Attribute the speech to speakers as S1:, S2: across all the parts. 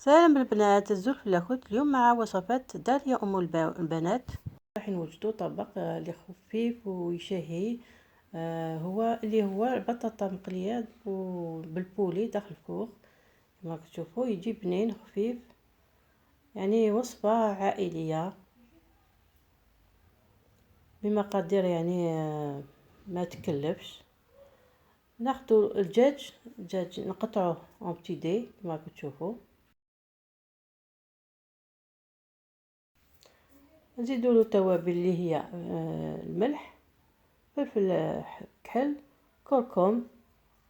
S1: سلام البنات، الزلف لاكوت اليوم مع وصفات داليا ام البنات. راح نوجدوا طبق اللي خفيف ويشهي. هو البطاطا مقليه بالبولي داخل الفوق. كما تشوفوا يجي بنين خفيف، يعني وصفه عائليه بمقادير يعني ما تكلفش. ناخذ الدجاج نقطعه اون بتي دي كما تشوفوا. نزيدوا له توابل اللي هي الملح، فلفل كحل، كركم،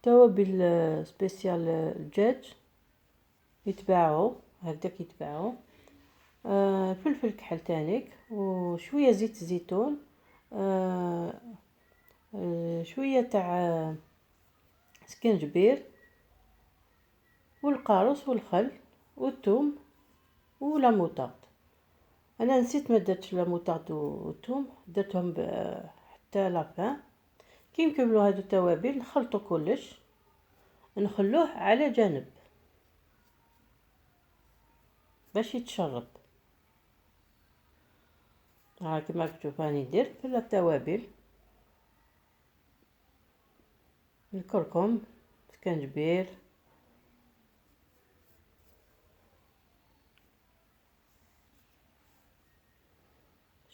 S1: توابل سبيسيال الدجاج يتباعوا هكذاك يتباعوا. فلفل كحل تانيك، وشويه زيت زيتون، شويه تاع سكنجبير والقارص والخل والثوم ولا موطاد. انا نسيت ما درتش لا موطاد والثوم، درتهم حتى لافان. كي نكملوا هادو التوابل نخلطوا كلش، نخلوه على جانب باش يتشرب. ها كما تشوف راني درت في التوابل: الكركم، سكنجبير،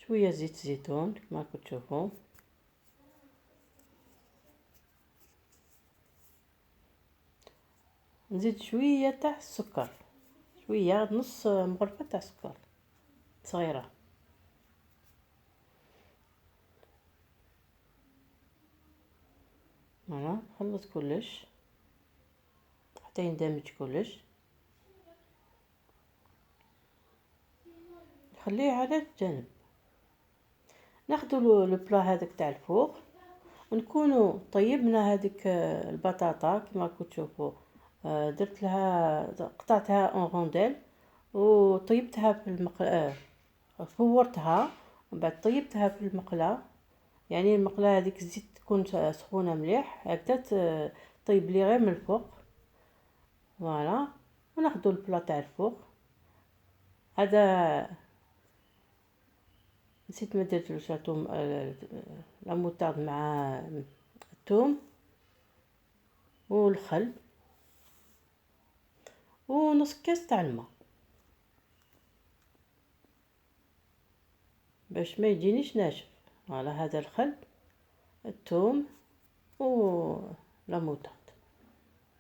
S1: شويه زيت زيتون كما تشوفوا، نزيد شويه تاع السكر، شويه نص مغرفه تاع سكر صغيره. فوالا نخلط كلش حتى يندمج كلش، نخليه على جنب. ناخذ لو بلا هذاك تاع الفوق، ونكونوا طيبنا هذيك البطاطا كما تشوفوا. درت لها قطعتها اون رونديل وطيبتها في المقلاة، فورتها ومن بعد طيبتها في المقلاة. يعني المقلاة هذيك الزيت تكون سخونة مليح هكذا، طيب لي غير من الفوق. فوالا، وناخذ البلا تاع الفوق هذا. نسيت ما درتلوش الثوم، لا موطاد مع الثوم والخل ونص كاس تاع الماء باش ما يجينيش ناشف. على هذا الخل، الثوم و لا موطاد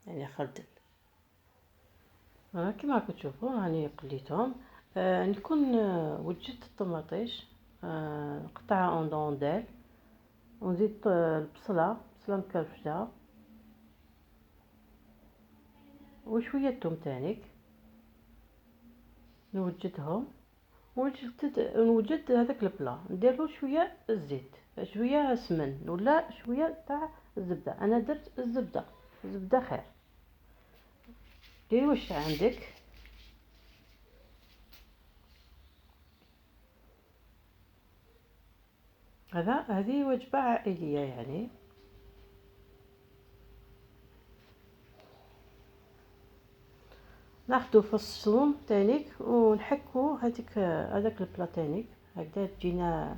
S1: يعني خردل. كما راكم تشوفوا راني قليتهم. نكون وجدت الطماطيش، نقطعها اون دونديل، ونزيد البصله مكرفسه وشويه ثوم تانيك، نوجدهم. نوجد هذاك البلا، نديرلو شويه الزيت، شويه سمن ولا شويه تاع الزبده. انا درت الزبده خير. ديري واش عندك. هذه وجبه عائليه يعني. ناخدو فص ثوم تانيك ونحكو هذاك البلا تانيك هكذا تجينا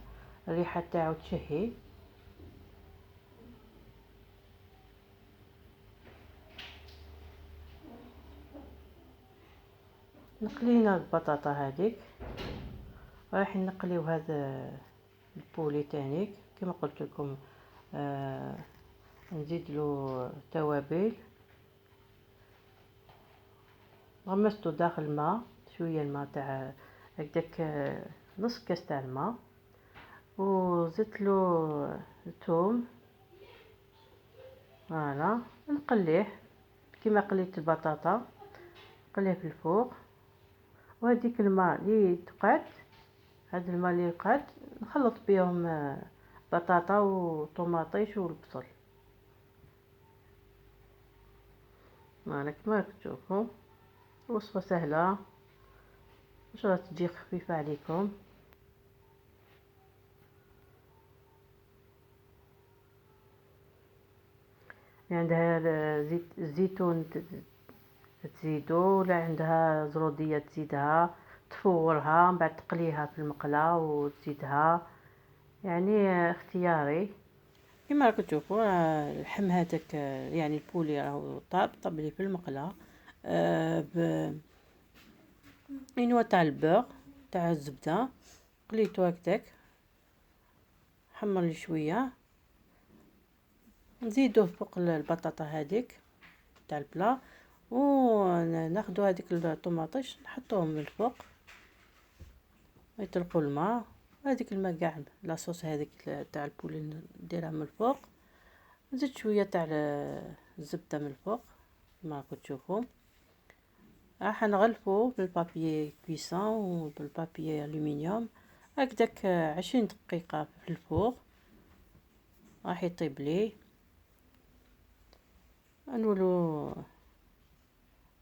S1: الريحه تاعو تشهي. نقلينا البطاطا هذيك، رايح نقليو هذا البولي تانيك كما قلت لكم. نزيد له توابل، غمسته داخل الماء، شويه الماء تاع هكداك، نص كاس تاع الماء، وزدت له الثوم. فوالا، نقليه كما قليت البطاطا، نقليه في الفوق. وهذيك الماء اللي تقعد، هذا الماء اللي يقعد نخلط بهم بطاطا وطماطيش والبصل. فوالا كما تشوفوا، وصفة سهلة ان شاء الله تجي خفيفة عليكم. عندها زيت الزيتون تزيدو، ولا عندها زرودية تزيدها، تفورها من بعد تقليها في المقلة وتزيدها، يعني اختياري. كما راكم تشوفوا اللحم هذاك، يعني البولي راهو طاب لي في المقله بإنوة تاع البوغ تاع الزبده، قليتو هكذاك، حمر لي شويه، نزيدوه فوق البطاطا هذيك تاع البلا، وناخدو هذيك الطوماطيش نحطوهم من الفوق، يطلقوا الماء، هذيك الماء كاع لاصوص هذيك تاع البولي نديرها من الفوق، نزيد شويه تاع الزبده من الفوق كما راكم تشوفوا. راح نغلفو بالبابي كويسون وبالبابي الومنيوم هكذاك 20 دقيقه في الفوق، راح يطيب لي. نقولوا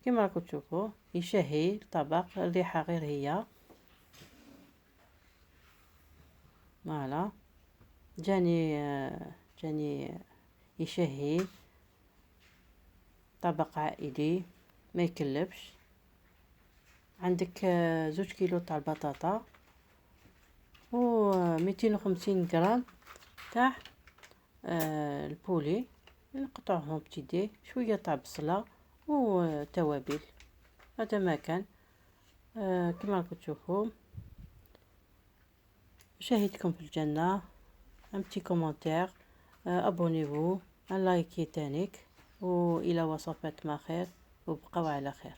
S1: كما راكم تشوفوا يشهي الطبق، الريحه غير هي، فوالا جاني يشهي، طبق عائلي ما يكلفش. عندك 2 كيلو تاع البطاطا و 250 غرام تاع البولي، نقطعهم بتيدي، شويه تاع بصله وتوابل، هذا ما كان. كما راكم تشوفوا شاهدكم في الجنه، un petit commentaire، abonnez-vous، un like تانيك، والى وصفات ما خير، وبقوا على خير.